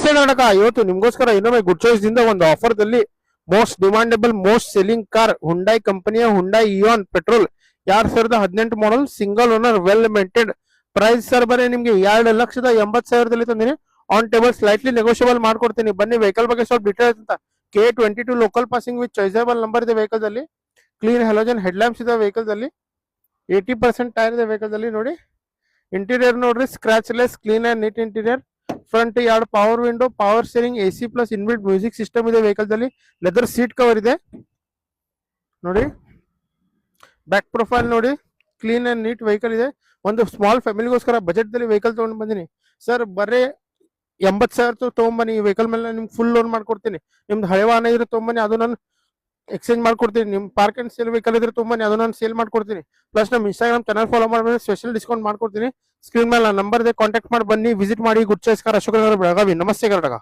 ನಮಸ್ತೆ ಕರ್ನಾಟಕ. ಇವತ್ತು ನಿಮ್ಗೋಸ್ಕರ ಇನ್ನೊಮ್ಮೆ ಗುಡ್ ಚಾಯ್ಸ್ ದಿಂದ ಒಂದು ಆಫರ್ ದಲ್ಲಿ most demandable most selling car Hyundai ಕಂಪನಿಯ Hyundai Eon petrol 2018 model single owner well maintained. Price sir ಬರೀ ನಿಮ್ಗೆ 2,80,000 ತಂದಿನಿ. ಆನ್ ಟೇಬಲ್ ಸ್ಲೈಟ್ಲಿ ನೆಗೋಷಿಯಬಲ್ ಮಾಡ್ಕೊಡ್ತೀನಿ. ಬನ್ನಿ ವೆಹಿಕಲ್ ಬಗ್ಗೆ ಸ್ವಲ್ಪ ಡೀಟೇಲ್ಸ್ ಅಂತ. K22 local passing with choiceable number ಇದೆ ವೆಹಿಕಲ್ ಅಲ್ಲಿ. ಕ್ಲೀನ್ ಹೆಲೋಜನ್ ಹೆಡ್ ಲ್ಯಾಂಪ್ಸ್ ಇದೆ ವೆಹಿಕಲ್ ಅಲ್ಲಿ. 80% ಟೈರ್ ಇದೆ ವೆಹಿಕಲ್ ಅಲ್ಲಿ. ನೋಡಿ ಇಂಟೀರಿಯರ್ ನೋಡ್ರಿ, scratchless clean and neat interior. Front 2 power window, power steering, AC plus inbuilt music system ಇದೆ vehicle ಅಲ್ಲಿ. ಲೆದರ್ ಸೀಟ್ ಕವರ್ ಇದೆ ನೋಡಿ. ಬ್ಯಾಕ್ ಪ್ರೊಫೈಲ್ ನೋಡಿ, ಕ್ಲೀನ್ ಅಂಡ್ ನೀಟ್ ವೆಹಿಕಲ್ ಇದೆ. ಒಂದು ಸ್ಮಾಲ್ ಫ್ಯಾಮಿಲಿಗೋಸ್ಕರ ಬಜೆಟ್ ದಲ್ಲಿ ವೆಹಿಕಲ್ ತಗೊಂಡು ಬಂದಿನಿ ಸರ್. ಬರೀ 80,000 ತಗೊಂಬನ್ನಿ. ಈ ವೆಹಿಕಲ್ ಮೇಲೆ ನಿಮ್ಗೆ ಫುಲ್ ಲೋನ್ ಮಾಡ್ಕೊಡ್ತೀನಿ. ನಿಮ್ದು ಹಳೆ ವಾಹನ ಇದ್ರೆ ತಗೊಂಬನ್ನಿ, ಅದು ನಾನು ಎಕ್ಸ್ಚೇಂಜ್ ಮಾಡ್ಕೊಡ್ತೀನಿ. ನಿಮ್ ಪಾರ್ಕ್ ಅಂಡ್ ಸೇಲ್ ವೆಹಿಕಲ್ ಇದ್ರೆ ತಗೊಂಬನ್ನಿ, ಅದು ನಾನು ಸೇಲ್ ಮಾಡ್ಕೊಡ್ತೀನಿ. ಪ್ಲಸ್ ನಮ್ಮ ಇನ್ಸ್ಟಾಗ್ರಾಮ್ ಚಾನಲ್ ಫಾಲೋ ಮಾಡಿದ್ರೆ ಸ್ಪೆಷಲ್ ಡಿಸ್ಕೌಂಟ್ ಮಾಡ್ಕೊಡ್ತೀನಿ. ಸ್ಕ್ರೀನ್ ಮೇಲೆ ನಂಬರ್ ಇದೆ, ಕಾಂಟ್ಯಾಕ್ಟ್ ಮಾಡಿ ಬನ್ನಿ, ವಿಸಿಟ್ ಮಾಡಿ. Good choice car, Ashok Nagar, Belagavi. ನಮಸ್ತೆ ಕರ್ನಾಟಕ.